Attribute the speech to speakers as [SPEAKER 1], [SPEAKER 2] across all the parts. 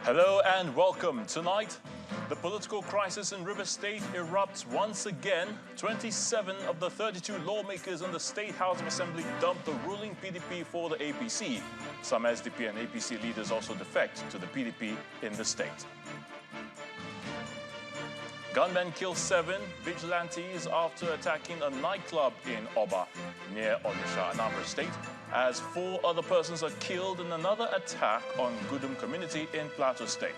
[SPEAKER 1] Hello and welcome. Tonight, the political crisis in Rivers State erupts once again. 27 of the 32 lawmakers in the State House of Assembly dumped the ruling PDP for the APC. Some SDP and APC leaders also defect to the PDP in the state. Gunmen kill 7 vigilantes after attacking a nightclub in Oba, near Onitsha, Anambra State, as 4 other persons are killed in another attack on Gudum community in Plateau State.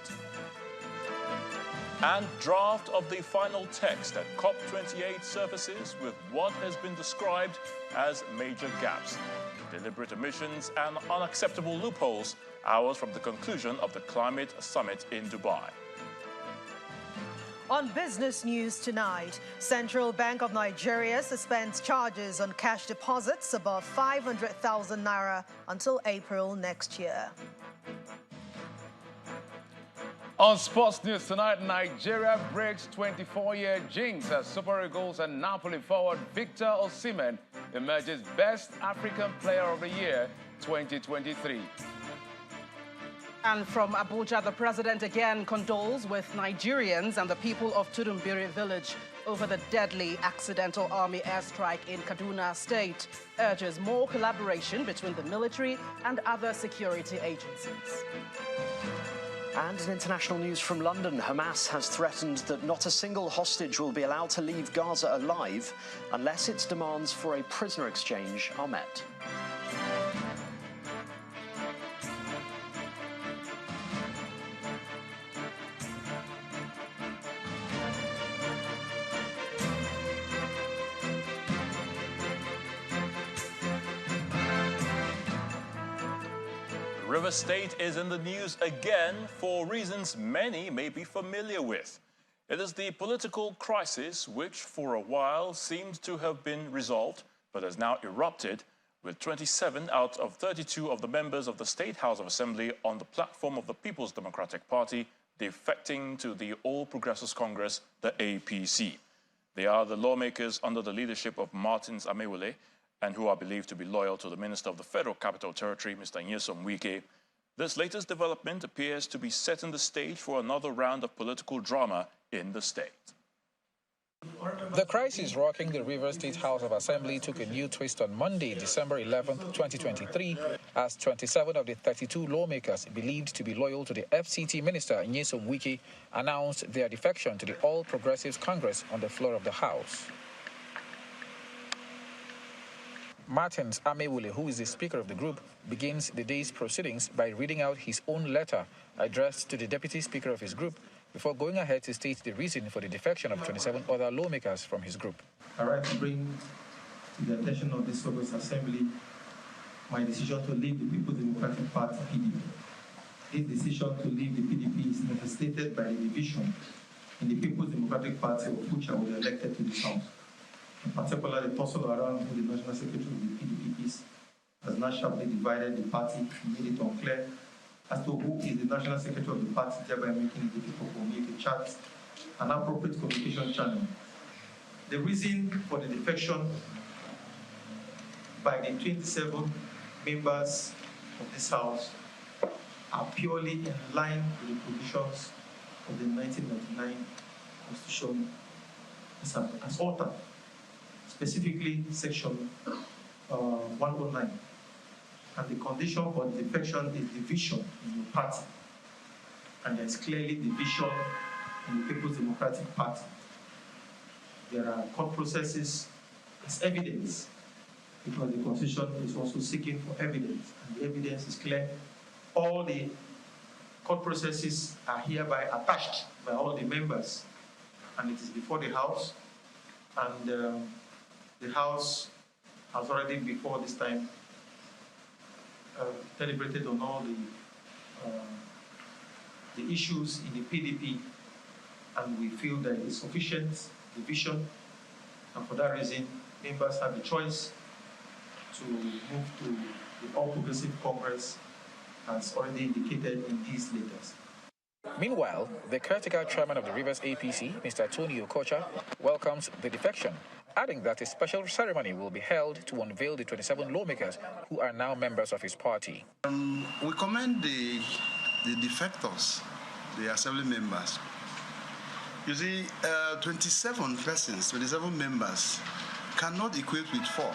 [SPEAKER 1] And draft of the final text at COP28 surfaces with what has been described as major gaps, deliberate omissions and unacceptable loopholes, hours from the conclusion of the climate summit in Dubai.
[SPEAKER 2] On business news tonight, Central Bank of Nigeria suspends charges on cash deposits above 500,000 naira until April next year.
[SPEAKER 3] On sports news tonight, Nigeria breaks 24-year jinx as Super Eagles and Napoli forward Victor Osimhen emerges Best African Player of the Year 2023.
[SPEAKER 4] And from Abuja, the president again condoles with Nigerians and the people of Tudumbiri village over the deadly accidental army airstrike in Kaduna State, urges more collaboration between the military and other security agencies.
[SPEAKER 5] And in international news from London, Hamas has threatened that not a single hostage will be allowed to leave Gaza alive unless its demands for a prisoner exchange are met.
[SPEAKER 1] Rivers State is in the news again for reasons many may be familiar with. It is the political crisis which for a while seemed to have been resolved, but has now erupted with 27 out of 32 of the members of the State House of Assembly on the platform of the People's Democratic Party defecting to the All Progressives Congress, the APC. They are the lawmakers under the leadership of Martins Amewule, and who are believed to be loyal to the Minister of the Federal Capital Territory, Mr. Nyesom Wike. This latest development appears to be setting the stage for another round of political drama in the state.
[SPEAKER 6] The crisis rocking the Rivers State House of Assembly took a new twist on Monday, December 11, 2023, as 27 of the 32 lawmakers believed to be loyal to the FCT Minister Nyesom Wike announced their defection to the All Progressives Congress on the floor of the House. Martins Amewule, who is the Speaker of the group, begins the day's proceedings by reading out his own letter addressed to the Deputy Speaker of his group before going ahead to state the reason for the defection of 27 other lawmakers from his group.
[SPEAKER 7] I write to bring to the attention of this August Assembly my decision to leave the People's Democratic Party, PDP. This decision to leave the PDP is necessitated by the division in the People's Democratic Party, of which I was elected to this House. In particular, the tussle around who the National Secretary of the PDP is has now sharply divided the party and made it unclear as to who is the National Secretary of the party, thereby making it difficult for me to chart an appropriate communication channel. The reason for the defection by the 27 members of this House are purely in line with the provisions of the 1999 Constitution as altered. Specifically Section 109. And the condition for the defection is division in your party. And there is clearly division in the People's Democratic Party. There are court processes as evidence, because the Constitution is also seeking for evidence, and the evidence is clear. All the court processes are hereby attached by all the members, and it is before the House, and the House has already, before this time, deliberated on all the issues in the PDP, and we feel there is sufficient division, and for that reason, members have the choice to move to the All Progressive Congress, as already indicated in these letters.
[SPEAKER 6] Meanwhile, the caretaker chairman of the Rivers APC, Mr. Tony Okocha, welcomes the defection, adding that a special ceremony will be held to unveil the 27 lawmakers who are now members of his party.
[SPEAKER 8] We commend the defectors the assembly members. You see, 27 persons, 27 members cannot equate with 4.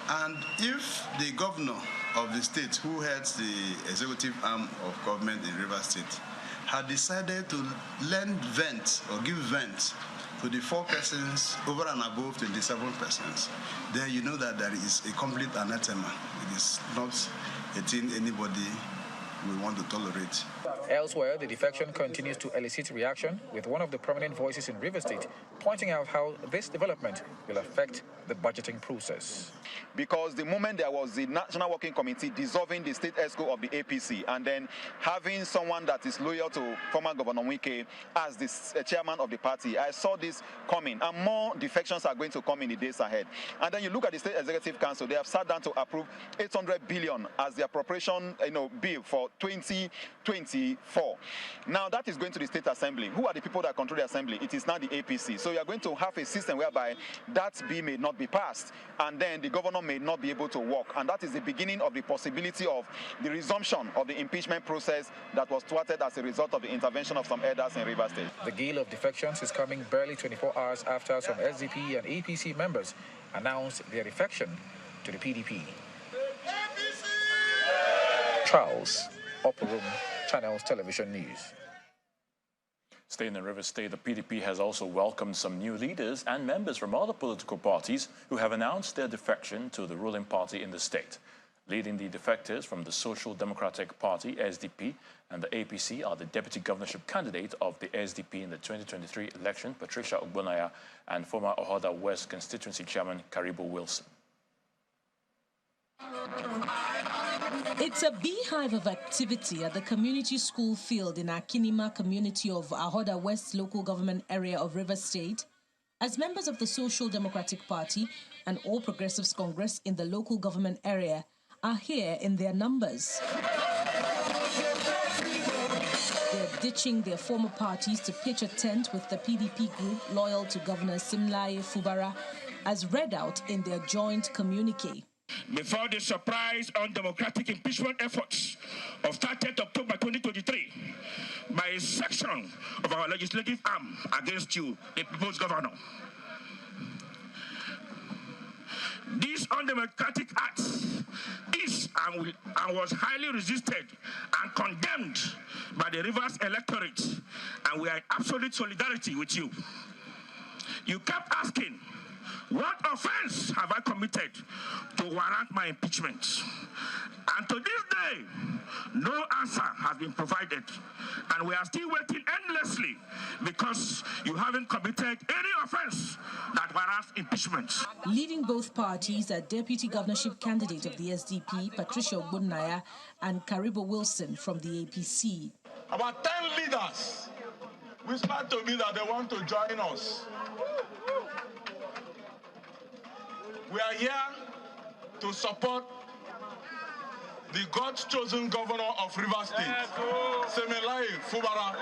[SPEAKER 8] And if the governor of the state, who heads the executive arm of government in Rivers State, had decided to lend vent or give vent to the 4 persons over and above 27 persons, then you know that there is a complete anathema. It is not a thing anybody will want to tolerate.
[SPEAKER 6] Elsewhere, the defection continues to elicit reaction, with one of the prominent voices in Rivers State pointing out how this development will affect the budgeting process.
[SPEAKER 9] Because the moment there was the National Working Committee dissolving the state ESCO of the APC and then having someone that is loyal to former Governor Wike as the chairman of the party, I saw this coming, and more defections are going to come in the days ahead. And then you look at the State Executive Council, they have sat down to approve 800 billion as the appropriation bill for 2024. Now that is going to the State Assembly. Who are the people that control the Assembly? It is now the APC. So you are going to have a system whereby that bill may not be passed, and then the governor may not be able to work. And that is the beginning of the possibility of the resumption of the impeachment process that was thwarted as a result of the intervention of some elders in Rivers State.
[SPEAKER 6] The gale of defections is coming barely 24 hours after some SDP and APC members announced their defection to the PDP. Charles, Upper Room, Channels Television News.
[SPEAKER 1] Staying in Rivers State, the PDP has also welcomed some new leaders and members from other political parties who have announced their defection to the ruling party in the state. Leading the defectors from the Social Democratic Party, SDP, and the APC are the deputy governorship candidate of the SDP in the 2023 election, Patricia Ogbonnaya, and former Ahoda West constituency chairman, Karibo Wilson.
[SPEAKER 10] It's a beehive of activity at the community school field in Akinima community of Ahoda West local government area of Rivers State, as members of the Social Democratic Party and All Progressives Congress in the local government area are here in their numbers. They're ditching their former parties to pitch a tent with the PDP group loyal to Governor Simlaye Fubara, as read out in their joint communique.
[SPEAKER 11] Before the surprise undemocratic impeachment efforts of 30th October 2023 by a section of our legislative arm against you, the People's Governor. This undemocratic act is and was highly resisted and condemned by the Rivers electorate, and we are in absolute solidarity with you. You kept asking, what offense have I committed to warrant my impeachment? And to this day, no answer has been provided. And we are still waiting endlessly because you haven't committed any offense that warrants impeachment.
[SPEAKER 10] Leading both parties are deputy governorship candidate of the SDP, Patricia Ogbonnaya, and Karibo Wilson from the APC.
[SPEAKER 12] About 10 leaders whispered to me that they want to join us. We are here to support the God-chosen governor of Rivers State, Simlaye Fubara.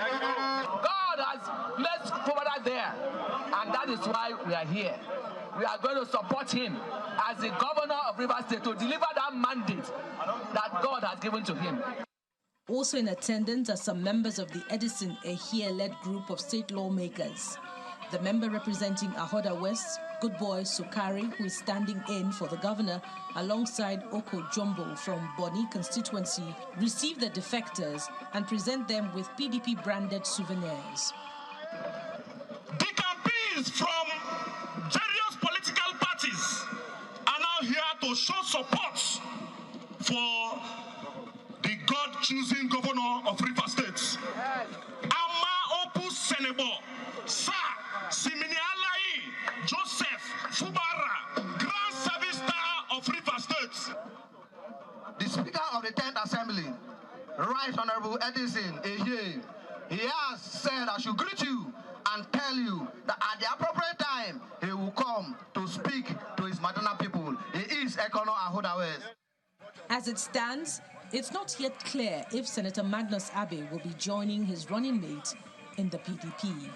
[SPEAKER 13] God has placed Fubara there, and that is why we are here. We are going to support him as the governor of Rivers State to deliver that mandate that God has given to him.
[SPEAKER 10] Also in attendance are some members of the Edison Ehie-led group of state lawmakers. The member representing Ahoda West, Good Boy Sukari, who is standing in for the governor, alongside Oko Jumbo from Boni constituency, receive the defectors and present them with PDP-branded souvenirs.
[SPEAKER 12] The campaigns from various political parties are now here to show support for the God-choosing governor of Rivers State. Ama Opus Senebo, Sir Siminialai Joseph Fubara, Grand Service Star of Rivers State.
[SPEAKER 14] The Speaker of the 10th Assembly, Right Honorable Edison Ehie, he has said I should greet you and tell you that at the appropriate time, he will come to speak to his maternal people. He is Econo Ahoda West.
[SPEAKER 10] As it stands, it's not yet clear if Senator Magnus Abe will be joining his running mate in the PDP.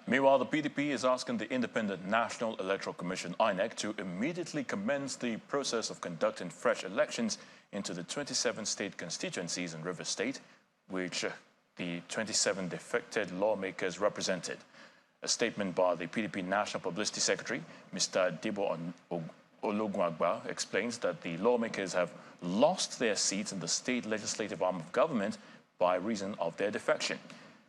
[SPEAKER 1] Meanwhile, the PDP is asking the Independent National Electoral Commission, INEC, to immediately commence the process of conducting fresh elections into the 27 state constituencies in Rivers State, which the 27 defected lawmakers represented. A statement by the PDP National Publicity Secretary, Mr. Debo Ologunagba, explains that the lawmakers have lost their seats in the state legislative arm of government by reason of their defection.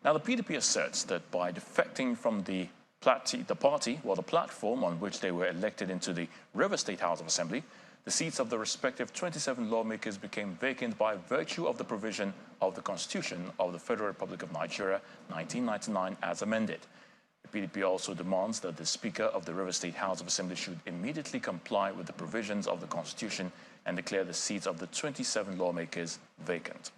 [SPEAKER 1] Now, the PDP asserts that by defecting from the platform on which they were elected into the River State House of Assembly, the seats of the respective 27 lawmakers became vacant by virtue of the provision of the Constitution of the Federal Republic of Nigeria, 1999, as amended. The PDP also demands that the Speaker of the River State House of Assembly should immediately comply with the provisions of the Constitution and declare the seats of the 27 lawmakers vacant.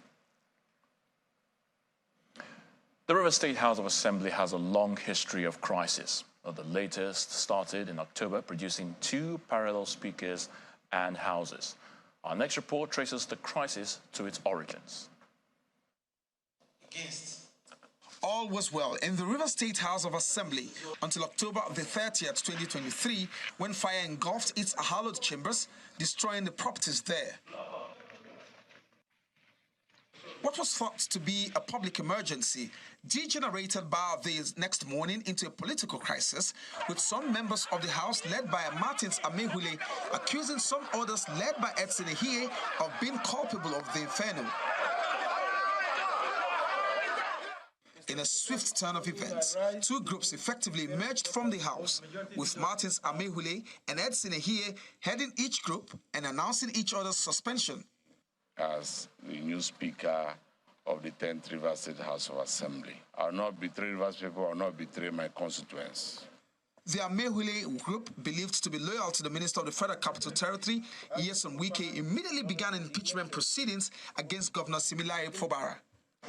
[SPEAKER 1] The River State House of Assembly has a long history of crisis. The latest started in October, producing 2 parallel speakers and houses. Our next report traces the crisis to its origins.
[SPEAKER 15] All was well in the River State House of Assembly until October the 30th, 2023, when fire engulfed its hallowed chambers, destroying the properties there. What was thought to be a public emergency degenerated by the next morning into a political crisis, with some members of the House led by Martins Amehule accusing some others led by Edson Ehie of being culpable of the inferno. In a swift turn of events, 2 groups effectively emerged from the House, with Martins Amehule and Edson Ehie heading each group and announcing each other's suspension.
[SPEAKER 16] As the new Speaker of the 10th River State House of Assembly, I will not betray Rivers people, I will not betray my constituents.
[SPEAKER 15] The Amehule group, believed to be loyal to the Minister of the Federal Capital Territory, Nyesom Wike, immediately began impeachment proceedings against Governor Similaye Fubara.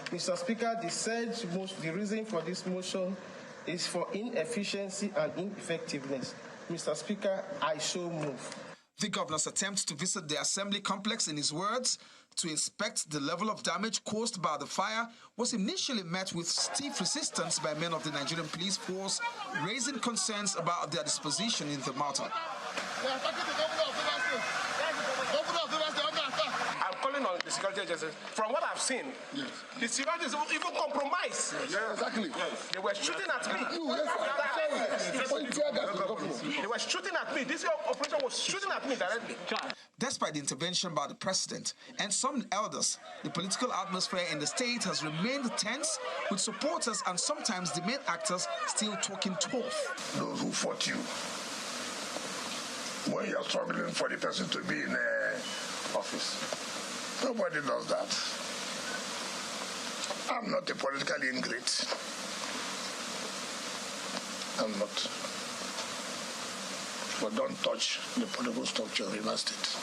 [SPEAKER 17] Mr. Speaker, the reason for this motion is for inefficiency and ineffectiveness. Mr. Speaker, I so move.
[SPEAKER 15] The governor's attempt to visit the assembly complex, in his words, to inspect the level of damage caused by the fire was initially met with stiff resistance by men of the Nigerian police force, raising concerns about their disposition in the matter.
[SPEAKER 18] I'm calling on the security agencies. From what I've seen, yes, the security is even compromised. Yes. Yeah, exactly. Yes. They were shooting at me. They were shooting at me. This operation was shooting at me directly.
[SPEAKER 15] Despite the intervention by the president and some elders, the political atmosphere in the state has remained tense, with supporters and sometimes the main actors still talking tough.
[SPEAKER 19] Those who fought you, when you're struggling for the person to be in office, nobody does that. I'm not a political ingrate. I'm not. But don't touch the political structure of Rivers State.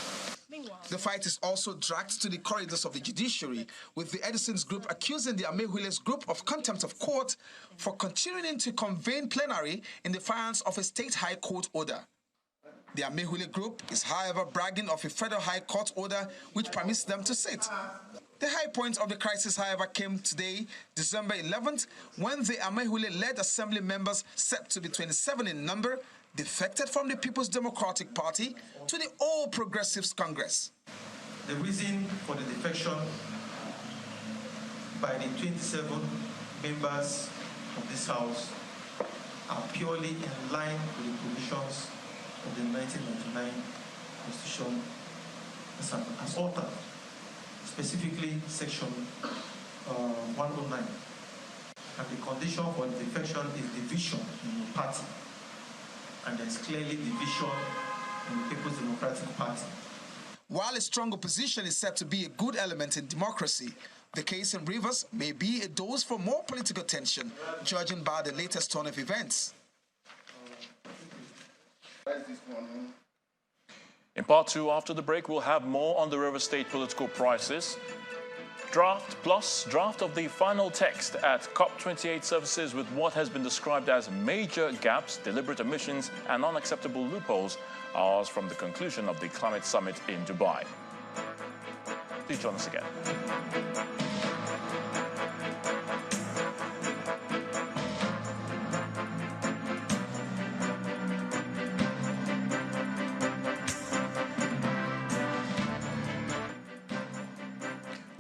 [SPEAKER 15] The fight is also dragged to the corridors of the judiciary, with the Edison's group accusing the Amehule's group of contempt of court for continuing to convene plenary in defiance of a state high court order. The Amehule group is, however, bragging of a federal high court order which permits them to sit. The high point of the crisis, however, came today, December 11th, when the Amehule-led assembly members, set to be 27 in number, defected from the People's Democratic Party to the All Progressives Congress.
[SPEAKER 7] The reason for the defection by the 27 members of this House are purely in line with the provisions of the 1999 Constitution as altered, specifically Section 109. And the condition for the defection is division in the party. And there's clearly division in the People's Democratic Party.
[SPEAKER 15] While a strong opposition is said to be a good element in democracy, the case in Rivers may be a dose for more political tension, judging by the latest turn of events.
[SPEAKER 1] In part 2, after the break, we'll have more on the River State political crisis. Draft of the final text at COP28 services with what has been described as major gaps, deliberate omissions and unacceptable loopholes, ours from the conclusion of the climate summit in Dubai. Please join us again.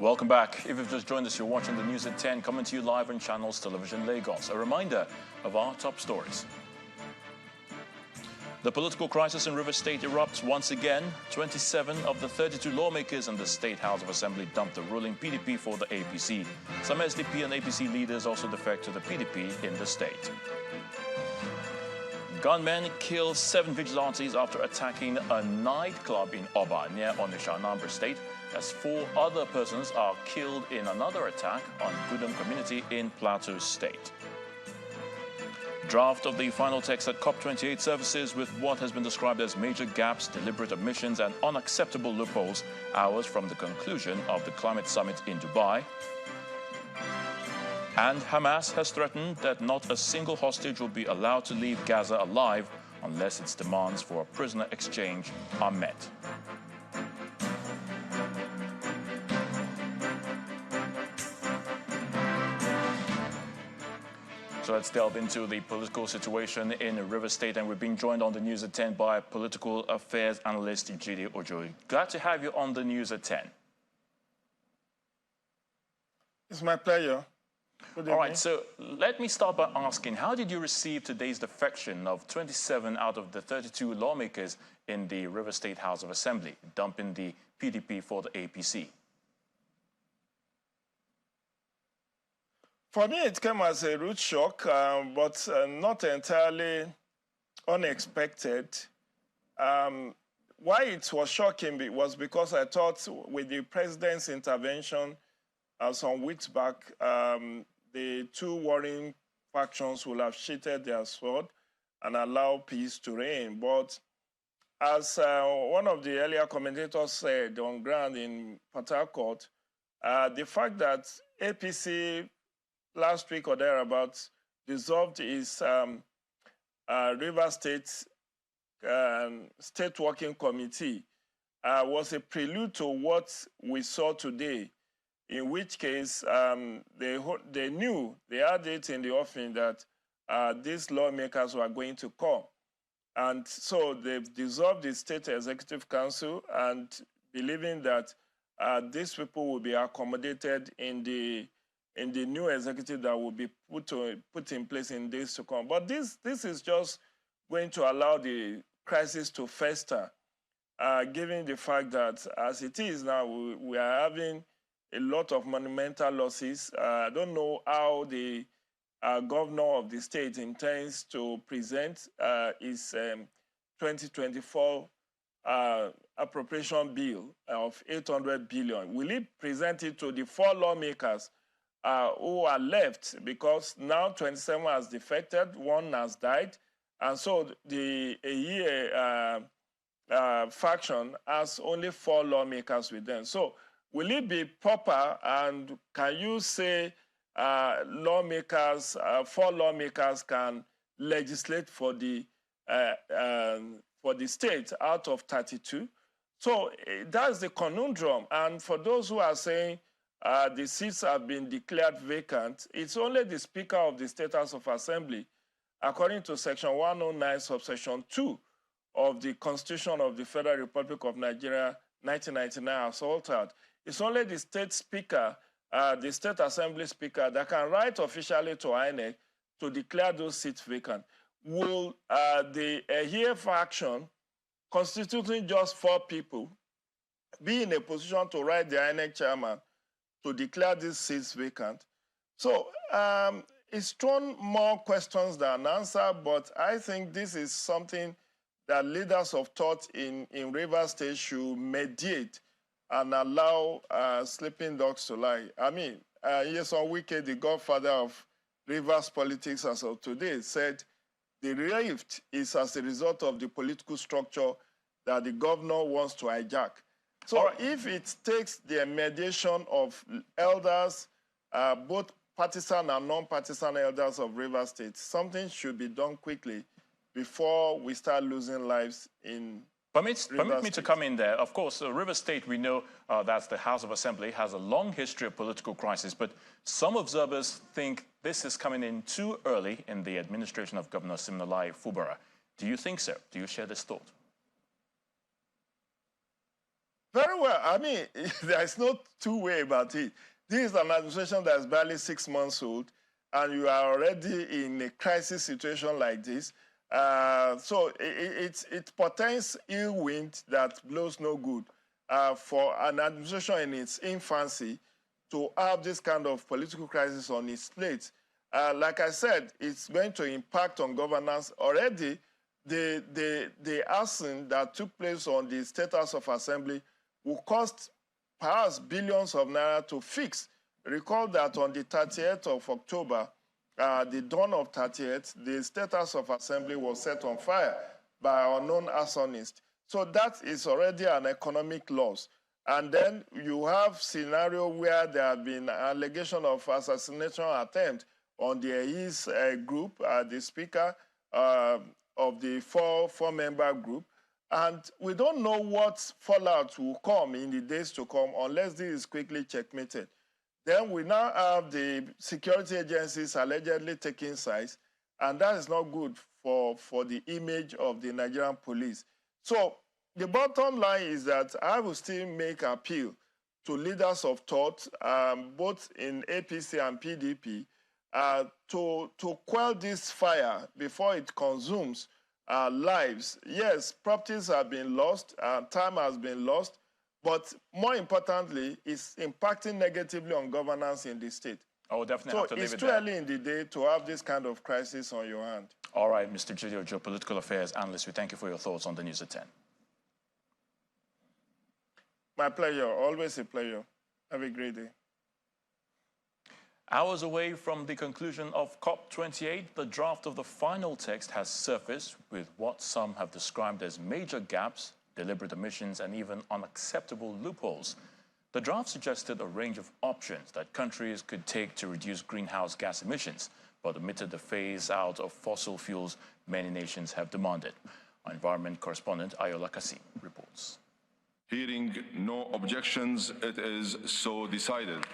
[SPEAKER 1] Welcome back. If you've just joined us, you're watching the news at 10, coming to you live on Channels Television Lagos. A reminder of our top stories. The political crisis in Rivers State erupts once again. 27 of the 32 lawmakers in the State House of Assembly dumped the ruling PDP for the APC. Some SDP and APC leaders also defect to the PDP in the state. Gunmen kill 7 vigilantes after attacking a nightclub in Oba, near Onitsha, Anambra State, as 4 other persons are killed in another attack on Gudum community in Plateau State. Draft of the final text at COP28 surfaces with what has been described as major gaps, deliberate omissions and unacceptable loopholes hours from the conclusion of the climate summit in Dubai. And Hamas has threatened that not a single hostage will be allowed to leave Gaza alive unless its demands for a prisoner exchange are met. So let's delve into the political situation in Rivers State, and we're being joined on the News at 10 by political affairs analyst Jide Ojo. Glad to have you on the News at 10.
[SPEAKER 12] It's my pleasure.
[SPEAKER 1] All right, so let me start by asking, how did you receive today's defection of 27 out of the 32 lawmakers in the Rivers State House of Assembly, dumping the PDP for the APC?
[SPEAKER 12] For me, it came as a rude shock, but not entirely unexpected. Why it was shocking was because I thought with the president's intervention some weeks back, the 2 warring factions will have sheathed their sword and allow peace to reign. But as one of the earlier commentators said on ground in Port Harcourt, the fact that APC last week or thereabouts dissolved its River State State Working Committee was a prelude to what we saw today, in which case they knew, they had it in the offing that these lawmakers were going to come. And so they've dissolved the State Executive Council and believing that these people will be accommodated in the new executive that will be put in place in days to come. But this is just going to allow the crisis to fester, given the fact that as it is now, we are having a lot of monumental losses. I don't know how the governor of the state intends to present his 2024 appropriation bill of 800 billion. Will he present it to the 4 lawmakers who are left? Because now 27 has defected, 1 has died, and so the faction has only 4 lawmakers with them. So will it be proper, and can you say 4 lawmakers can legislate for the state out of 32? So that's the conundrum. And for those who are saying the seats have been declared vacant, it's only the Speaker of the State House of Assembly, according to Section 109, subsection 2 of the Constitution of the Federal Republic of Nigeria, 1999, as altered. It's only the state speaker, the State Assembly Speaker, that can write officially to INEC to declare those seats vacant. Will the Ehie faction, constituting just 4 people, be in a position to write the INEC chairman to declare these seats vacant? So it's thrown more questions than answers, but I think this is something that leaders of thought in Rivers State should mediate and allow sleeping dogs to lie. I mean, Nyesom Wike, the godfather of Rivers politics as of today, said the rift is as a result of the political structure that the governor wants to hijack. So if it takes the mediation of elders, both partisan and non-partisan elders of Rivers State, something should be done quickly before we start losing lives in
[SPEAKER 1] Permit me to come in there. Of course, Rivers State, we know that the House of Assembly has a long history of political crisis, but some observers think this is coming in too early in the administration of Governor Siminalayi Fubara. Do you think so? Do you share this thought?
[SPEAKER 12] Very well. I mean, there's no two-way about it. This is an administration that is barely 6 months old, and you are already in a crisis situation like this. So it portends ill wind that blows no good for an administration in its infancy to have this kind of political crisis on its plate. Like I said, it's going to impact on governance. Already, the arson that took place on the State House of Assembly will cost perhaps billions of naira to fix. Recall that on the 30th of October, the dawn of 30th, the State House of Assembly was set on fire by unknown arsonists. So that is already an economic loss. And then you have scenario where there have been allegation of assassination attempt on the AIS group, the speaker of the four-member group. And we don't know what fallout will come in the days to come unless this is quickly checkmated. Then we now have the security agencies allegedly taking sides, and that is not good for the image of the Nigerian police. So the bottom line is that I will still make appeal to leaders of thought, both in APC and PDP, to quell this fire before it consumes lives. Yes, properties have been lost, time has been lost, but more importantly, it's impacting negatively on governance in the state.
[SPEAKER 1] I will definitely have to leave it there.
[SPEAKER 12] So it's too early in the day to have this kind of crisis on your hand.
[SPEAKER 1] All right, Mr. Gideon, geopolitical affairs analyst, we thank you for your thoughts on the news at 10.
[SPEAKER 12] My pleasure, always a pleasure. Have a great day.
[SPEAKER 1] Hours away from the conclusion of COP28, the draft of the final text has surfaced with what some have described as major gaps, deliberate omissions, and even unacceptable loopholes. The draft suggested a range of options that countries could take to reduce greenhouse gas emissions, but omitted the phase-out of fossil fuels many nations have demanded. Our environment correspondent Ayola Kasim reports.
[SPEAKER 20] Hearing no objections, it is so decided.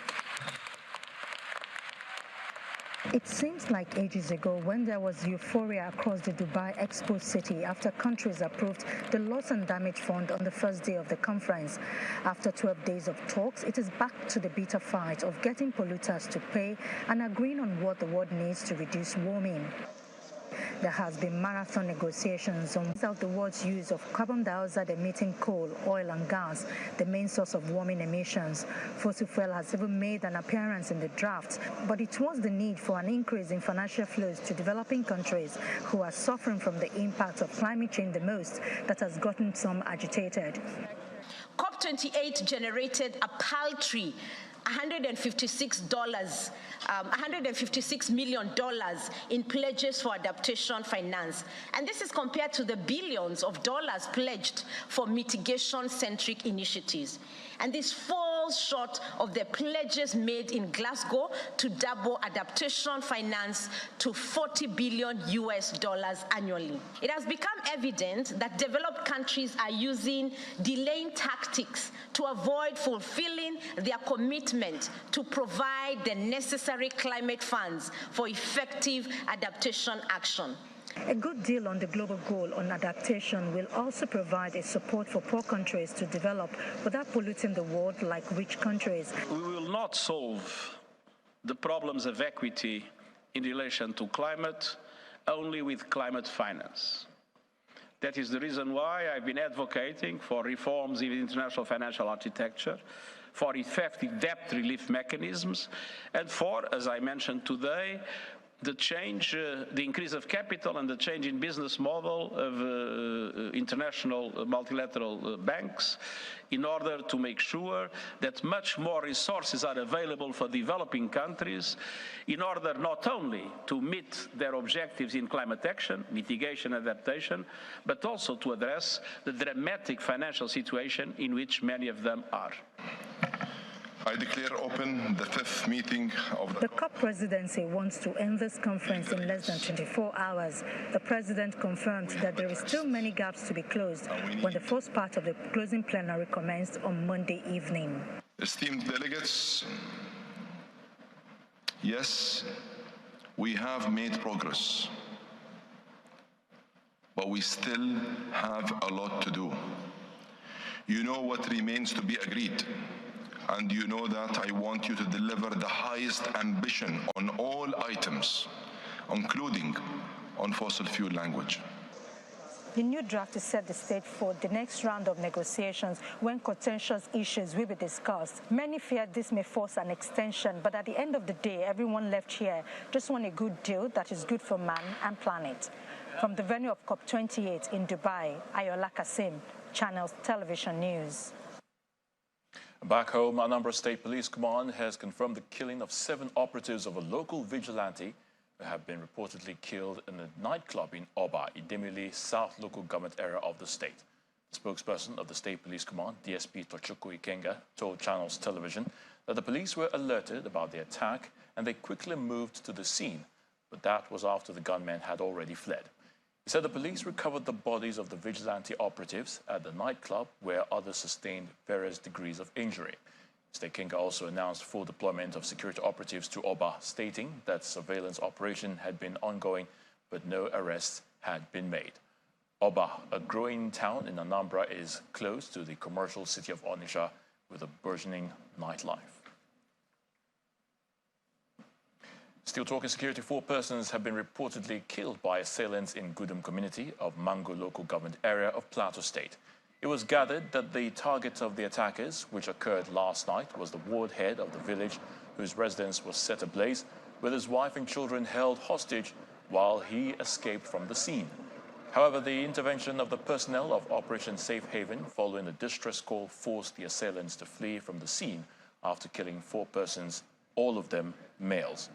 [SPEAKER 21] It seems like ages ago when there was euphoria across the Dubai Expo City after countries approved the Loss and Damage Fund on the first day of the conference. After 12 days of talks, it is back to the bitter fight of getting polluters to pay and agreeing on what the world needs to reduce warming. There has been marathon negotiations on the world's use of carbon dioxide emitting coal, oil and gas, the main source of warming emissions. Fossil fuel has even made an appearance in the draft, but it was the need for an increase in financial flows to developing countries who are suffering from the impact of climate change the most that has gotten some agitated.
[SPEAKER 22] COP28 generated a paltry $156 million in pledges for adaptation finance. And this is compared to the billions of dollars pledged for mitigation-centric initiatives. And this falls short of the pledges made in Glasgow to double adaptation finance to $40 billion annually. It has become evident that developed countries are using delaying tactics to avoid fulfilling their commitment to provide the necessary climate funds for effective adaptation action.
[SPEAKER 21] A good deal on the global goal on adaptation will also provide a support for poor countries to develop without polluting the world like rich countries.
[SPEAKER 23] We will not solve the problems of equity in relation to climate only with climate finance. That is the reason why I've been advocating for reforms in international financial architecture, for effective debt relief mechanisms, and for, as I mentioned today, the change, the increase of capital and the change in business model of international multilateral banks in order to make sure that much more resources are available for developing countries in order not only to meet their objectives in climate action, mitigation, adaptation, but also to address the dramatic financial situation in which many of them are.
[SPEAKER 20] I declare open the 5th meeting of
[SPEAKER 21] the COP presidency wants to end this conference in less than 24 hours. The president confirmed that there is still many gaps to be closed when the first part of the closing plenary commenced on Monday evening.
[SPEAKER 20] Esteemed delegates, yes, we have made progress, but we still have a lot to do. You know what remains to be agreed, and you know that I want you to deliver the highest ambition on all items, including on fossil fuel language.
[SPEAKER 21] The new draft is set the stage for the next round of negotiations when contentious issues will be discussed. Many fear this may force an extension, but at the end of the day, everyone left here just want a good deal that is good for man and planet. From the venue of COP28 in Dubai, Ayola Kasim, Channels Television News.
[SPEAKER 1] Back home, Anambra State Police Command has confirmed the killing of 7 operatives of a local vigilante who have been reportedly killed in a nightclub in Oba, Idemili, South Local Government area of the state. The spokesperson of the State Police Command, DSP Tochukwu Ikenga, told Channels Television that the police were alerted about the attack and they quickly moved to the scene, but that was after the gunmen had already fled. He said the police recovered the bodies of the vigilante operatives at the nightclub where others sustained various degrees of injury. State Ikenga also announced full deployment of security operatives to Oba, stating that surveillance operation had been ongoing, but no arrests had been made. Oba, a growing town in Anambra, is close to the commercial city of Onitsha with a burgeoning nightlife. Still talking security, 4 persons have been reportedly killed by assailants in Gudum community of Mango local government area of Plateau State. It was gathered that the target of the attackers, which occurred last night, was the ward head of the village, whose residence was set ablaze, with his wife and children held hostage while he escaped from the scene. However, the intervention of the personnel of Operation Safe Haven following a distress call forced the assailants to flee from the scene after killing 4 persons, all of them males.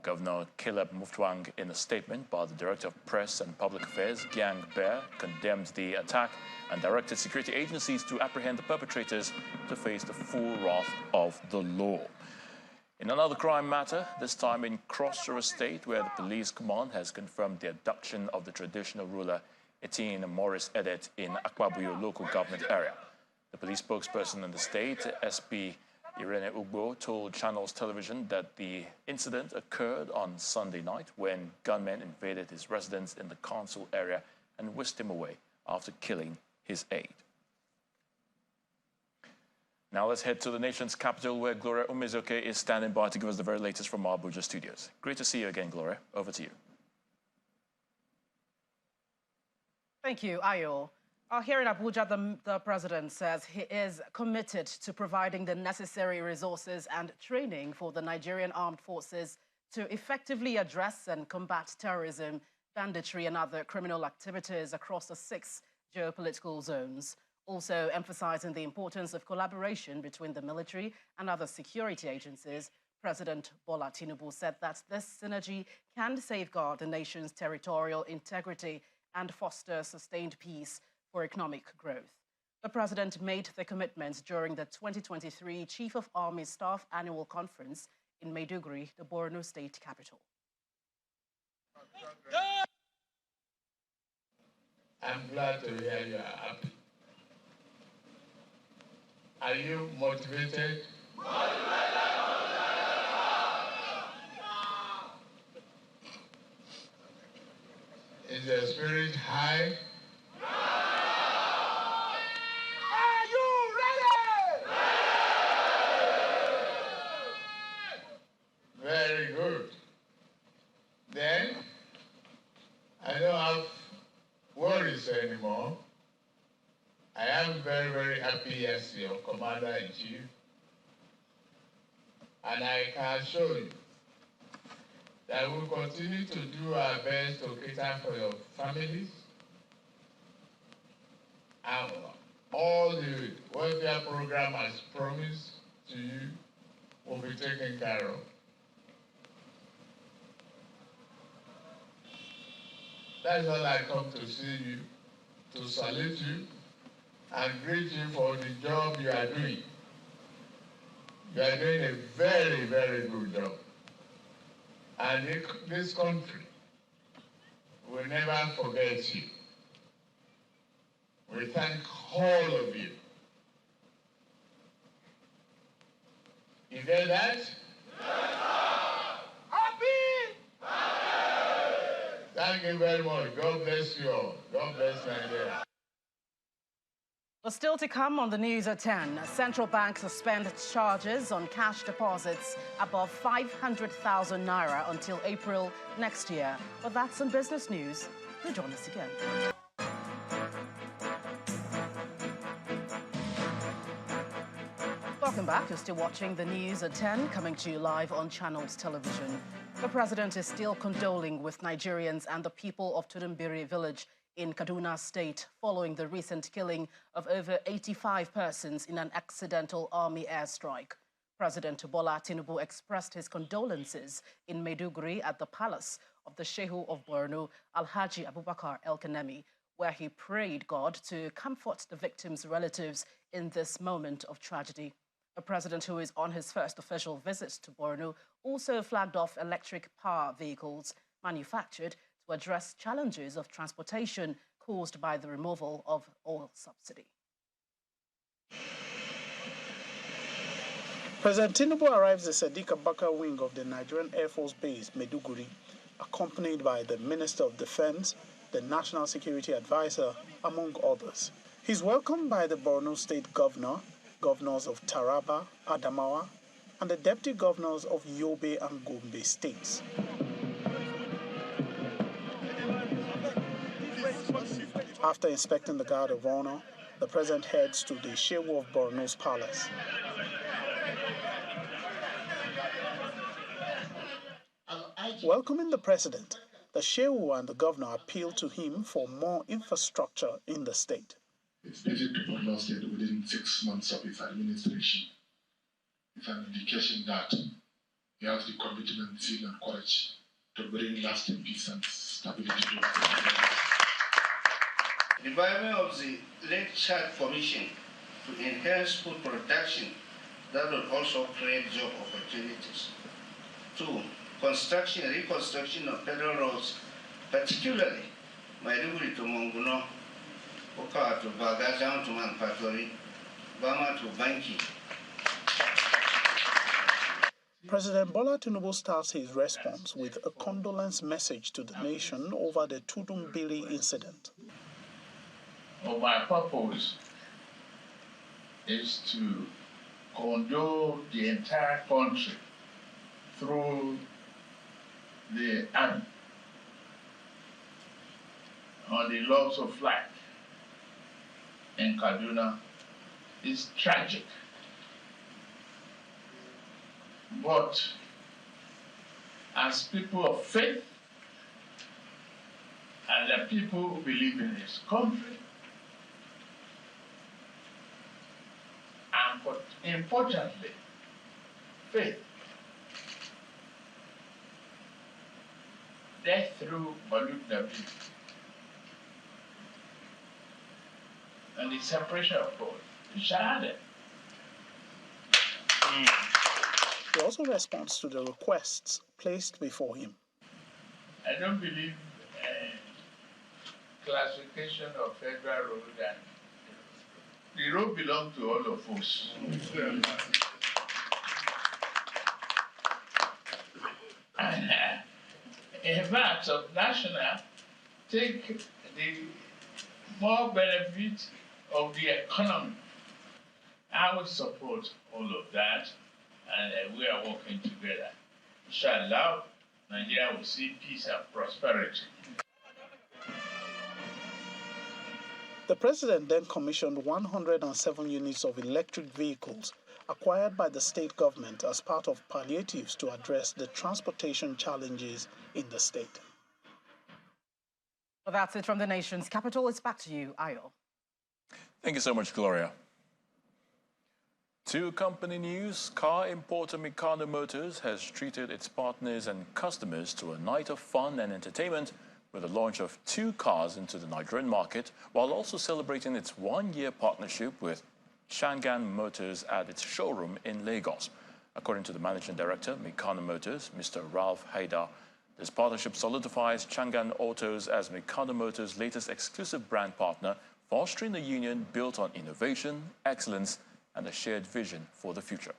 [SPEAKER 1] Governor Caleb Muftwang, in a statement by the Director of Press and Public Affairs, Gyang Bear, condemned the attack and directed security agencies to apprehend the perpetrators to face the full wrath of the law. In another crime matter, this time in Cross River State, where the police command has confirmed the abduction of the traditional ruler Etienne Morris Edet in Akwabuyo local government area. The police spokesperson in the state, SP Irene Ugbo, told Channels Television that the incident occurred on Sunday night when gunmen invaded his residence in the council area and whisked him away after killing his aide. Now let's head to the nation's capital, where Gloria Umezoke is standing by to give us the very latest from our Abuja studios. Great to see you again, Gloria. Over to you.
[SPEAKER 2] Thank you, Ayo. Here in Abuja, the president says he is committed to providing the necessary resources and training for the Nigerian armed forces to effectively address and combat terrorism, banditry, and other criminal activities across the 6 geopolitical zones, also emphasizing the importance of collaboration between the military and other security agencies. President Bola Tinubu said that this synergy can safeguard the nation's territorial integrity and foster sustained peace for economic growth. The president made the commitment during the 2023 Chief of Army Staff Annual Conference in Maiduguri, the Borno state capital.
[SPEAKER 3] I'm glad to hear you are happy. Are you motivated? Is the spirit high? Are you ready? Very good. Then, I don't have worries anymore. I am very, very happy as your Commander-in-Chief. And I can assure you that we'll continue to do our best to cater for your families. And all the welfare program has promised to you will be taken care of. That's all I come to see you, to salute you, and greet you for the job you are doing. You are doing a very, very good job. And this country will never forget you. We thank all of you. You get that? Yes, happy? Thank you very much. God bless you all. God bless Nigeria.
[SPEAKER 2] But still to come on the news at 10, central bank suspends charges on cash deposits above 500,000 naira until April next year. But that's some business news. Do join us again. Welcome back. You're still watching the news at 10, coming to you live on Channels Television. The president is still condoling with Nigerians and the people of Tudumbiri village in Kaduna State following the recent killing of over 85 persons in an accidental army airstrike. President Bola Tinubu expressed his condolences in Maiduguri at the palace of the Shehu of Borno, Alhaji Abubakar El-Kanemi, where he prayed God to comfort the victims' relatives in this moment of tragedy. The president, who is on his first official visit to Borno, also flagged off electric power vehicles manufactured to address challenges of transportation caused by the removal of oil subsidy.
[SPEAKER 4] President Tinubu arrives at Sadiq Abubakar wing of the Nigerian Air Force Base, Maiduguri, accompanied by the Minister of Defense, the National Security Advisor, among others. He's welcomed by the Borno State Governor, governors of Taraba, Adamawa, and the deputy governors of Yobe and Gombe states. After inspecting the Guard of Honor, the president heads to the Shehu of Borno's palace. Welcoming the president, the Shehu and the governor appealed to him for more infrastructure in the state.
[SPEAKER 5] It's visit to Borno State within 6 months of its administration. It's an indication that he has the commitment, zeal, and courage to bring lasting peace and stability to the state.
[SPEAKER 8] The revival of the Lake Chad Commission to enhance food production that will also create job opportunities. 2. Construction and reconstruction of federal roads, particularly Maiduguri to Monguno, Oka to Bagajan to Manpatori, Bama to Banki.
[SPEAKER 4] President Bola Tinubu starts his response with a condolence message to the nation over the Tudumbiri incident.
[SPEAKER 24] My purpose is to condole the entire country through the army on the loss of life in Kaduna. Is tragic. But as people of faith and the people who believe in this country, and importantly, faith, death through Maluk Nabi, and the separation of God, Shahada.
[SPEAKER 4] He also responds to the requests placed before him.
[SPEAKER 24] I don't believe classification of federal road, and the road belongs to all of us. And in fact, of national, take the more benefit of the economy. I will support all of that, and we are working together. Inshallah, Nigeria will see peace and prosperity.
[SPEAKER 4] The president then commissioned 107 units of electric vehicles acquired by the state government as part of palliatives to address the transportation challenges in the state.
[SPEAKER 2] Well, that's it from the nation's capital. It's back to you, Ayo.
[SPEAKER 1] Thank you so much, Gloria. To company news, car importer Michelin Motors has treated its partners and customers to a night of fun and entertainment with the launch of 2 cars into the Nigerian market, while also celebrating its 1-year partnership with Changan Motors at its showroom in Lagos. According to the managing director, Michelin Motors, Mr. Ralph Haidar, this partnership solidifies Changan Autos as Michelin Motors' latest exclusive brand partner, fostering a union built on innovation, excellence, and a shared vision for the future.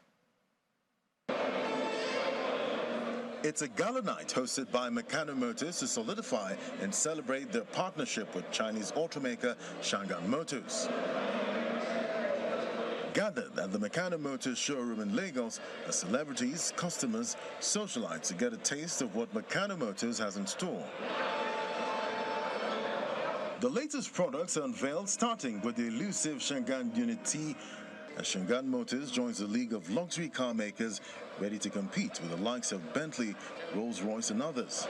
[SPEAKER 25] It's a gala night hosted by Michelin Motors to solidify and celebrate their partnership with Chinese automaker Changan Motors. gathered at the Michelin Motors showroom in Lagos as celebrities, customers, socialites to get a taste of what Michelin Motors has in store. The latest products are unveiled, starting with the elusive Shangan Unit T, as Shangan Motors joins the league of luxury car makers ready to compete with the likes of Bentley, Rolls-Royce and others.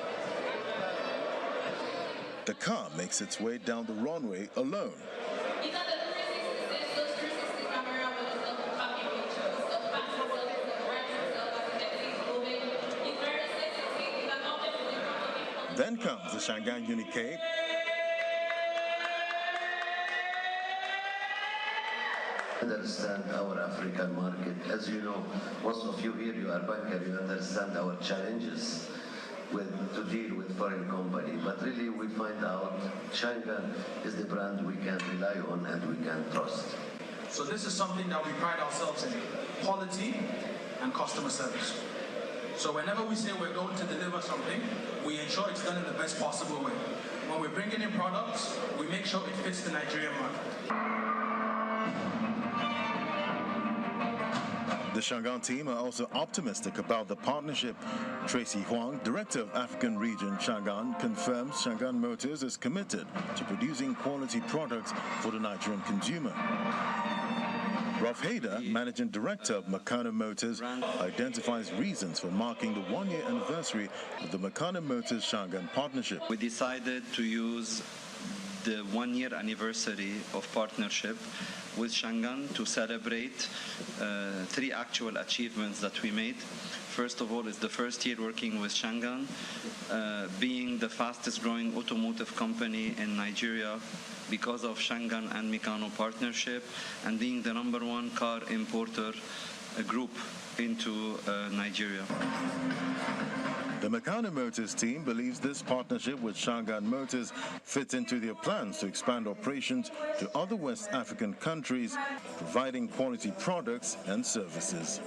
[SPEAKER 25] The car makes its way down the runway alone. Then comes the Shangan Unit K.
[SPEAKER 6] Understand our African market. As you know, most of you here, you are banker, you understand our challenges to deal with foreign company. But really, we find out Shangan is the brand we can rely on and we can trust.
[SPEAKER 15] So this is something that we pride ourselves in, quality and customer service. So whenever we say we're going to deliver something, we ensure it's done in the best possible way. When we're bringing in products, we make sure it fits the Nigerian market.
[SPEAKER 25] The Shangan team are also optimistic about the partnership. Tracy Huang, Director of African Region Shangan, confirms Shangan Motors is committed to producing quality products for the Nigerian consumer. Rolf Hader, Managing Director of Michelin Motors, identifies reasons for marking the one-year anniversary of the Michelin Motors Shangan partnership.
[SPEAKER 9] We decided to use the one-year anniversary of partnership with Shangan to celebrate three actual achievements that we made. First of all, it's the first year working with Shangan, being the fastest growing automotive company in Nigeria because of Shangan and Mikano partnership, and being the #1 car importer group into Nigeria.
[SPEAKER 25] The Michelin Motors team believes this partnership with Shangan Motors fits into their plans to expand operations to other West African countries, providing quality products and services.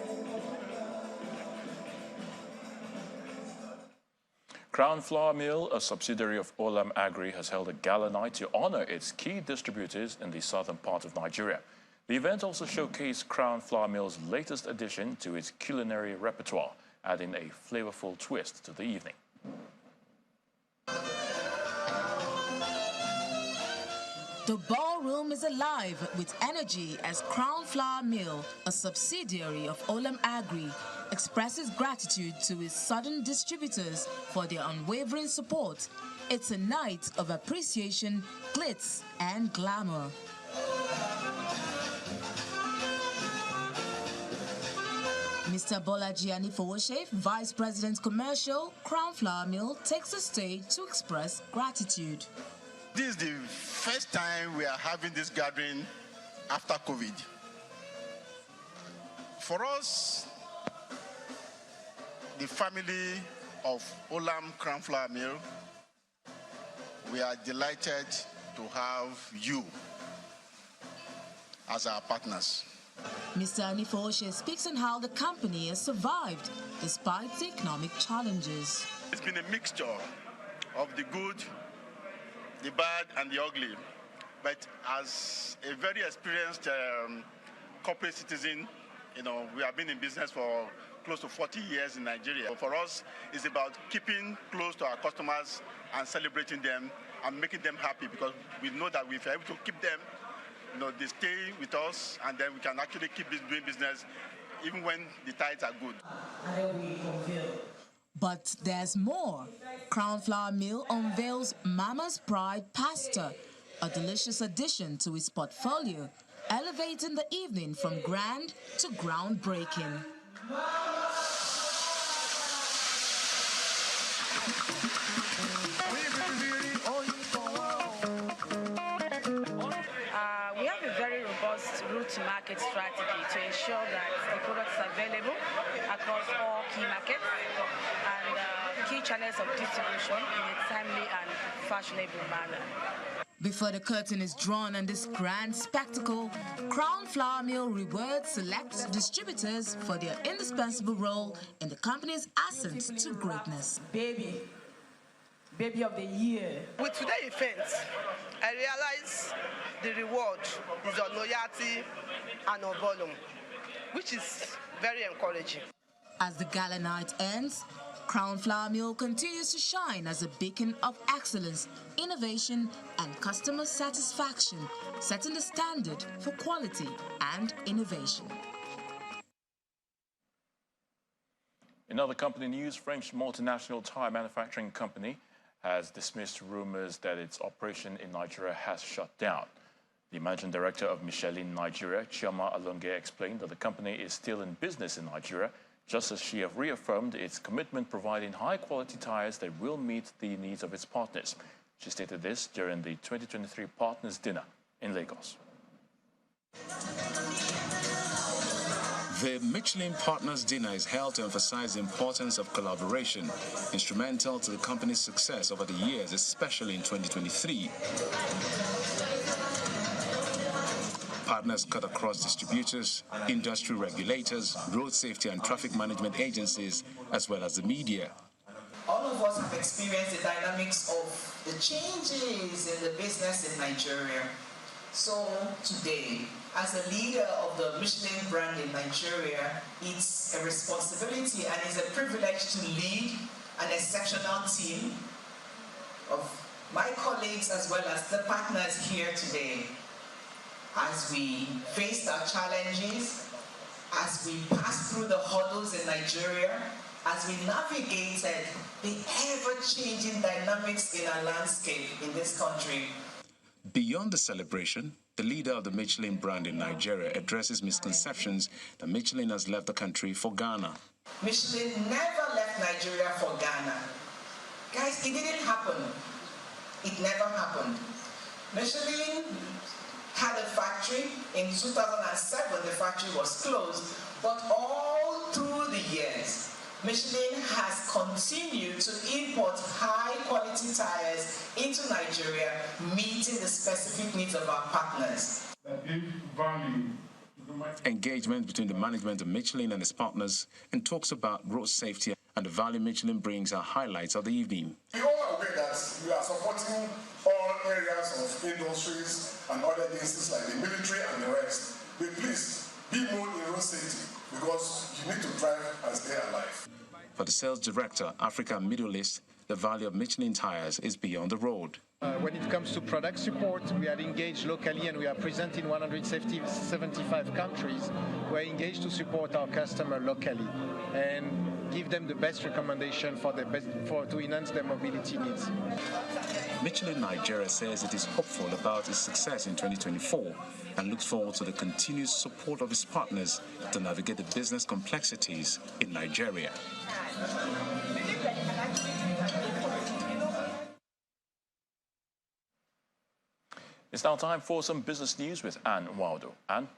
[SPEAKER 1] Crown Flour Mill, a subsidiary of Olam Agri, has held a gala night to honor its key distributors in the southern part of Nigeria. The event also showcased Crown Flour Mill's latest addition to its culinary repertoire, adding a flavorful twist to the evening.
[SPEAKER 10] The ballroom is alive with energy as Crown Flour Mill, a subsidiary of Olam Agri, expresses gratitude to its southern distributors for their unwavering support. It's a night of appreciation, glitz, and glamour. Mr. Bolaji Anifowoshe, Vice President Commercial, Crown Flour Mill, takes the stage to express gratitude.
[SPEAKER 11] This is the first time we are having this gathering after COVID. For us, the family of Olam Crown Flour Mill, we are delighted to have you as our partners.
[SPEAKER 10] Mr. Anifowoshe speaks on how the company has survived despite the economic challenges.
[SPEAKER 11] It's been a mixture of the good, the bad, and the ugly. But as a very experienced corporate citizen, we have been in business for close to 40 years in Nigeria. For us, it's about keeping close to our customers and celebrating them and making them happy, because we know that if we're able to keep them, they stay with us, and then we can actually keep doing business even when the tides are good.
[SPEAKER 10] But there's more. Crown Flour Mill unveils Mama's Pride Pasta, a delicious addition to its portfolio, elevating the evening from grand to groundbreaking.
[SPEAKER 13] We have a very robust route-to-market strategy to ensure that the products are available across all key markets and key channels of distribution in a timely and fashionable manner.
[SPEAKER 10] Before the curtain is drawn on this grand spectacle, Crown Flour Mill rewards select distributors for their indispensable role in the company's ascent to greatness.
[SPEAKER 14] Baby, Baby of the Year.
[SPEAKER 16] With today's event, I realize the reward is on loyalty and on volume, which is very encouraging.
[SPEAKER 10] As the gala night ends, Crown Flour Mill continues to shine as a beacon of excellence, innovation, and customer satisfaction, setting the standard for quality and innovation.
[SPEAKER 1] In other company news, French multinational tire manufacturing company has dismissed rumors that its operation in Nigeria has shut down. The managing director of Michelin Nigeria, Chioma Alonge, explained that the company is still in business in Nigeria, just as she has reaffirmed its commitment providing high-quality tires that will meet the needs of its partners. She stated this during the 2023 Partners Dinner in Lagos.
[SPEAKER 17] The Michelin Partners Dinner is held to emphasize the importance of collaboration, instrumental to the company's success over the years, especially in 2023. Partners cut across distributors, industry regulators, road safety and traffic management agencies, as well as the media.
[SPEAKER 18] All of us have experienced the dynamics of the changes in the business in Nigeria. So today, as a leader of the Michelin brand in Nigeria, it's a responsibility and it's a privilege to lead an exceptional team of my colleagues as well as the partners here today. As we faced our challenges, as we passed through the hurdles in Nigeria, as we navigated the ever-changing dynamics in our landscape in this country.
[SPEAKER 17] Beyond the celebration, the leader of the Michelin brand in Nigeria addresses misconceptions that Michelin has left the country for Ghana.
[SPEAKER 18] Michelin never left Nigeria for Ghana. Guys, it didn't happen. It never happened. Michelin had a factory. In 2007, the factory was closed. But all through the years, Michelin has continued to import high-quality tires into Nigeria, meeting the specific needs of our partners.
[SPEAKER 17] Engagement between the management of Michelin and its partners and talks about road safety and the value Michelin brings are highlights of the evening.
[SPEAKER 19] We all are aware that we are supporting all areas of industries and other agencies like the military and the rest. But please, be more in road safety because you need to drive and stay alive.
[SPEAKER 17] For the sales director, Africa and Middle East, the value of Michelin tires is beyond the road.
[SPEAKER 26] When it comes to product support, we are engaged locally and we are present in 175 countries. We're engaged to support our customer locally and give them the best recommendation to enhance their mobility needs.
[SPEAKER 17] Michelin Nigeria says it is hopeful about its success in 2024 and looks forward to the continued support of its partners to navigate the business complexities in Nigeria.
[SPEAKER 1] It's now time for some business news with Anne Waldo. Anne?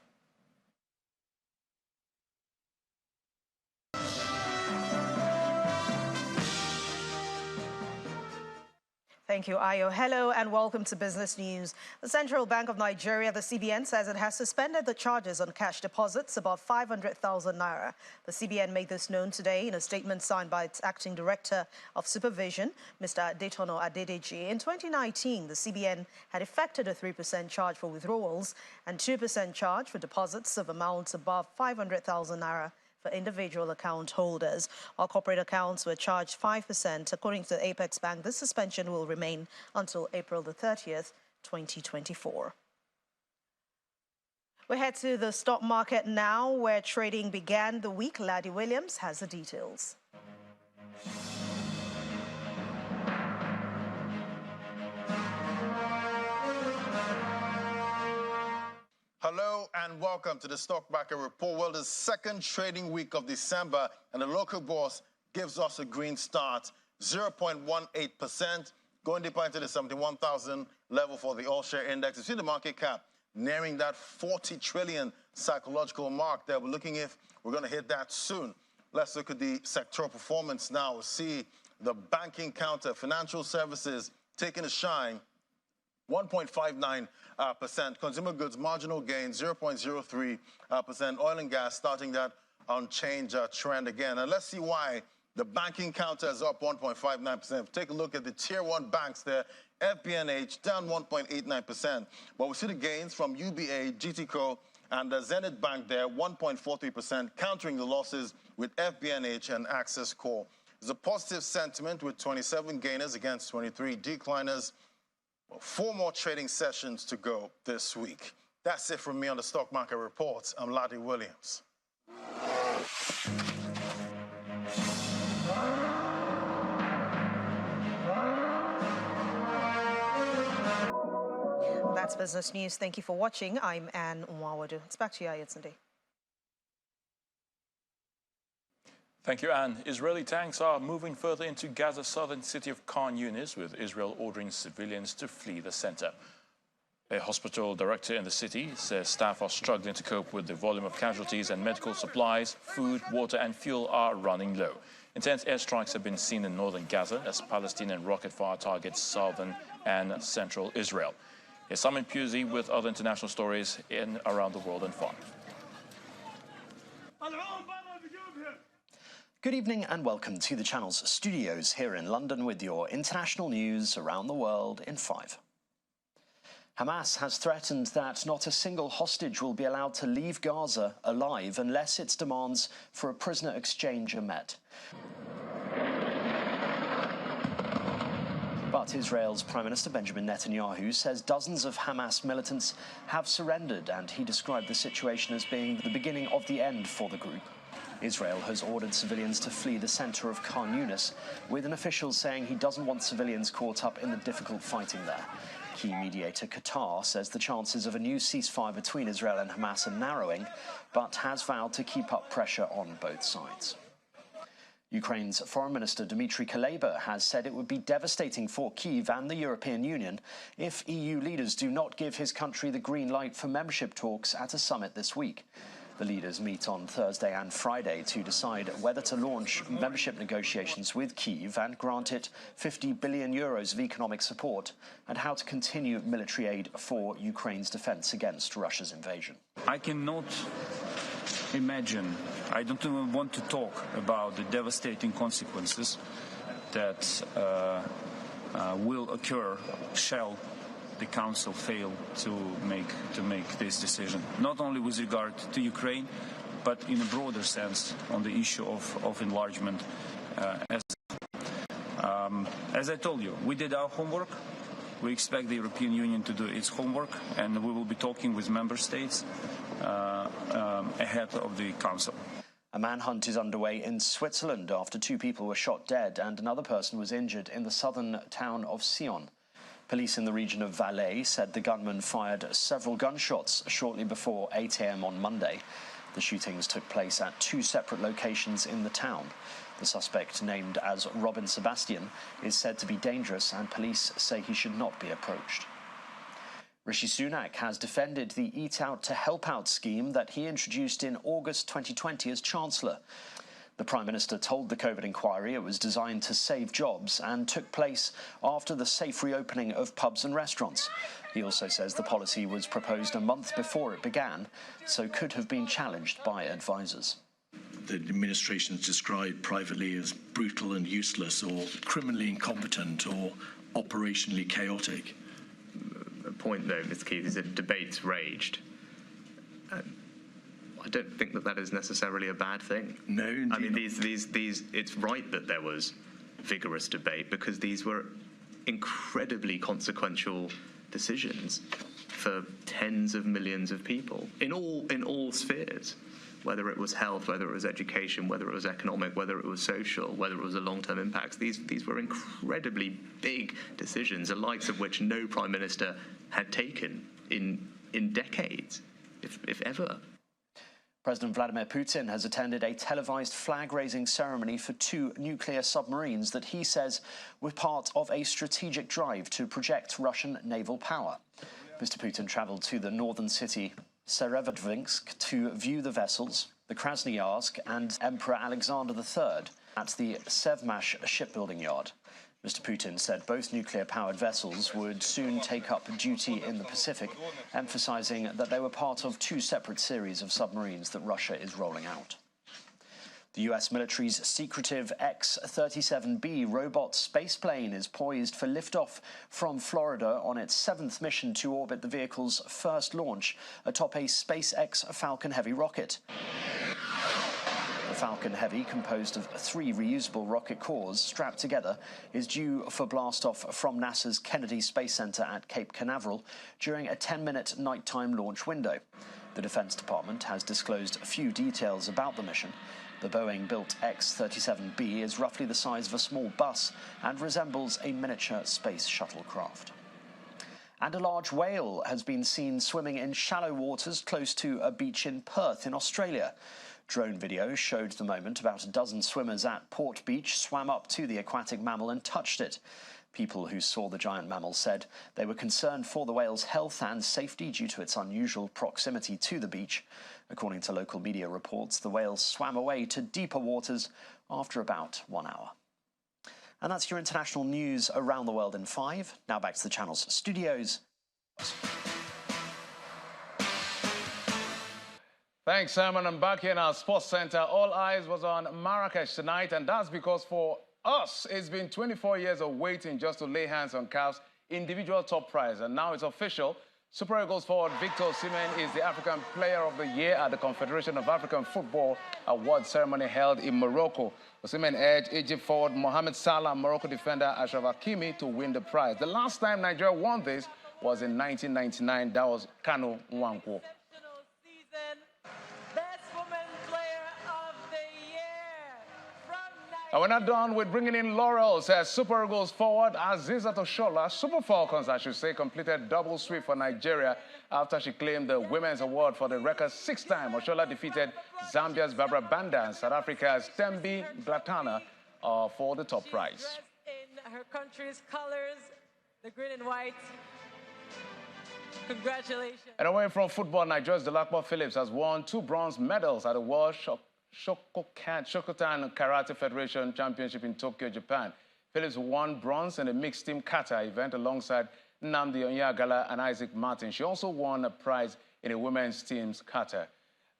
[SPEAKER 2] Thank you, Ayo. Hello and welcome to Business News. The Central Bank of Nigeria, the CBN, says it has suspended the charges on cash deposits above 500,000 naira. The CBN made this known today in a statement signed by its acting director of supervision, Mr. Adetono Adedeji. In 2019, the CBN had effected a 3% charge for withdrawals and 2% charge for deposits of amounts above 500,000 naira. For individual account holders. While corporate accounts were charged 5%. According to the Apex Bank, this suspension will remain until April the 30th, 2024. We head to the stock market now, where trading began the week. Laddie Williams has the details.
[SPEAKER 27] Hello and welcome to the Stock Market Report. Well, the second trading week of December and the local bourse gives us a green start, 0.18%, going deeper into the 71,000 level for the all-share index. You see the market cap nearing that 40 trillion psychological mark there. We're looking if we're going to hit that soon. Let's look at the sectoral performance now. We'll see the banking counter, financial services taking a shine, 1.59%. Consumer goods marginal gain 0.03%. Oil and gas starting that unchanged trend again. And let's see why The banking counter is up 1.59%. Take a look at the tier 1 banks there. FBNH down 1.89%. But we see the gains from UBA, GTCO, and the Zenith Bank there, 1.43%, countering the losses with FBNH and Access Corp. There's a positive sentiment with 27 gainers against 23 decliners. Well, 4 more trading sessions to go this week. That's it from me on the Stock Market Report. I'm Ladi Williams.
[SPEAKER 7] That's Business News. Thank you for watching. I'm Anne Nwawadu. It's back to you, Ayotunde.
[SPEAKER 1] Thank you, Anne. Israeli tanks are moving further into Gaza's southern city of Khan Yunis, with Israel ordering civilians to flee the center. A hospital director in the city says staff are struggling to cope with the volume of casualties, and medical supplies, food, water and fuel are running low. Intense airstrikes have been seen in northern Gaza as Palestinian rocket fire targets southern and central Israel. Here's Simon Pusey with other international stories in around the world and far.
[SPEAKER 12] Good evening and welcome to the channel's studios here in London with your international news around the world in 5. Hamas has threatened that not a single hostage will be allowed to leave Gaza alive unless its demands for a prisoner exchange are met. But Israel's Prime Minister Benjamin Netanyahu says dozens of Hamas militants have surrendered, and he described the situation as being the beginning of the end for the group. Israel has ordered civilians to flee the center of Khan Yunis, with an official saying he doesn't want civilians caught up in the difficult fighting there. Key mediator Qatar says the chances of a new ceasefire between Israel and Hamas are narrowing, but has vowed to keep up pressure on both sides. Ukraine's Foreign Minister Dmytro Kuleba has said it would be devastating for Kyiv and the European Union if EU leaders do not give his country the green light for membership talks at a summit this week. The leaders meet on Thursday and Friday to decide whether to launch membership negotiations with Kyiv and grant it €50 billion of economic support, and how to continue military aid for Ukraine's defense against Russia's invasion.
[SPEAKER 14] I cannot imagine, I don't even want to talk about the devastating consequences that will occur shall the Council fail to make this decision, not only with regard to Ukraine, but in a broader sense on the issue of enlargement. As I told you, we did our homework. We expect the European Union to do its homework, and we will be talking with member states ahead of the Council.
[SPEAKER 12] A manhunt is underway in Switzerland after 2 people were shot dead and another person was injured in the southern town of Sion. Police in the region of Valais said the gunman fired several gunshots shortly before 8 a.m. on Monday. The shootings took place at 2 separate locations in the town. The suspect, named as Robin Sebastian, is said to be dangerous, and police say he should not be approached. Rishi Sunak has defended the Eat Out to Help Out scheme that he introduced in August 2020 as Chancellor. The Prime Minister told the COVID inquiry it was designed to save jobs and took place after the safe reopening of pubs and restaurants. He also says the policy was proposed a month before it began, so could have been challenged by advisers.
[SPEAKER 20] The administration is described privately as brutal and useless, or criminally incompetent, or operationally chaotic.
[SPEAKER 21] The point, though, Mr. Keith, is that debates raged. I don't think that is necessarily a bad thing.
[SPEAKER 20] No, indeed.
[SPEAKER 21] I mean, it's right that there was vigorous debate, because these were incredibly consequential decisions for tens of millions of people in all spheres, whether it was health, whether it was education, whether it was economic, whether it was social, whether it was a long-term impacts. These were incredibly big decisions, the likes of which no Prime Minister had taken in decades, if ever.
[SPEAKER 12] President Vladimir Putin has attended a televised flag-raising ceremony for 2 nuclear submarines that he says were part of a strategic drive to project Russian naval power. Mr. Putin travelled to the northern city Severodvinsk to view the vessels, the Krasnoyarsk and Emperor Alexander III, at the Sevmash shipbuilding yard. Mr. Putin said both nuclear-powered vessels would soon take up duty in the Pacific, emphasising that they were part of 2 separate series of submarines that Russia is rolling out. The US military's secretive X-37B robot spaceplane is poised for liftoff from Florida on its 7th mission to orbit the vehicle's first launch atop a SpaceX Falcon Heavy rocket. The Falcon Heavy, composed of 3 reusable rocket cores strapped together, is due for blastoff from NASA's Kennedy Space Center at Cape Canaveral during a 10-minute nighttime launch window. The Defense Department has disclosed a few details about the mission. The Boeing-built X-37B is roughly the size of a small bus and resembles a miniature space shuttlecraft. And a large whale has been seen swimming in shallow waters close to a beach in Perth in Australia. Drone video showed the moment about a dozen swimmers at Port Beach swam up to the aquatic mammal and touched it. People who saw the giant mammal said they were concerned for the whale's health and safety due to its unusual proximity to the beach. According to local media reports, the whale swam away to deeper waters after about 1 hour. And that's your international news around the world in 5. Now back to the channel's studios.
[SPEAKER 3] Thanks, Simon. I'm back here in our sports center. All eyes was on Marrakesh tonight, and that's because for us, it's been 24 years of waiting just to lay hands on CAF's individual top prize, and now it's official. Super Eagles forward Victor Osimhen is the African Player of the Year at the Confederation of African Football Award ceremony held in Morocco. Osimhen edged Egypt forward Mohamed Salah and Morocco defender Ashraf Hakimi to win the prize. The last time Nigeria won this was in 1999. That was Kanu Nwankwo. And we're not done with bringing in laurels as Super Eagles forward Azizat Oshola, Super Falcons, I should say, completed double sweep for Nigeria after she claimed the Women's Award for the record 6th time. Oshola defeated Zambia's Barbara Banda and South Africa's Tembi Glatana for the top prize.
[SPEAKER 4] In her country's colors, the green and white. Congratulations.
[SPEAKER 3] And away from football, Nigeria's Dolapo Phillips has won 2 bronze medals at the World Shokotan Karate Federation Championship in Tokyo, Japan. Phillips won bronze in the mixed team kata event alongside Nnamdi Onyagala and Isaac Martin. She also won a prize in a women's team's kata.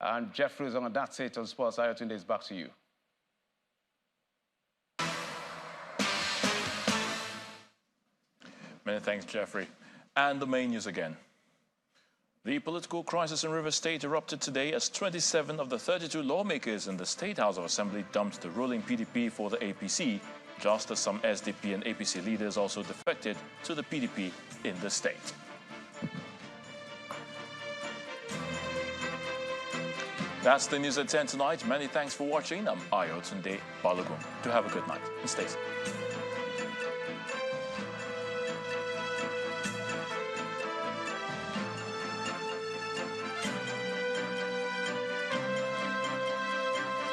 [SPEAKER 3] And Jeffrey's on That's It on Sports. Ayotunde is back to you.
[SPEAKER 1] Many thanks, Jeffrey. And the main news again. The political crisis in Rivers State erupted today as 27 of the 32 lawmakers in the State House of Assembly dumped the ruling PDP for the APC, just as some SDP and APC leaders also defected to the PDP in the state. That's the news at 10 tonight. Many thanks for watching. I'm Ayotunde Balogun. Do have a good night and stay safe.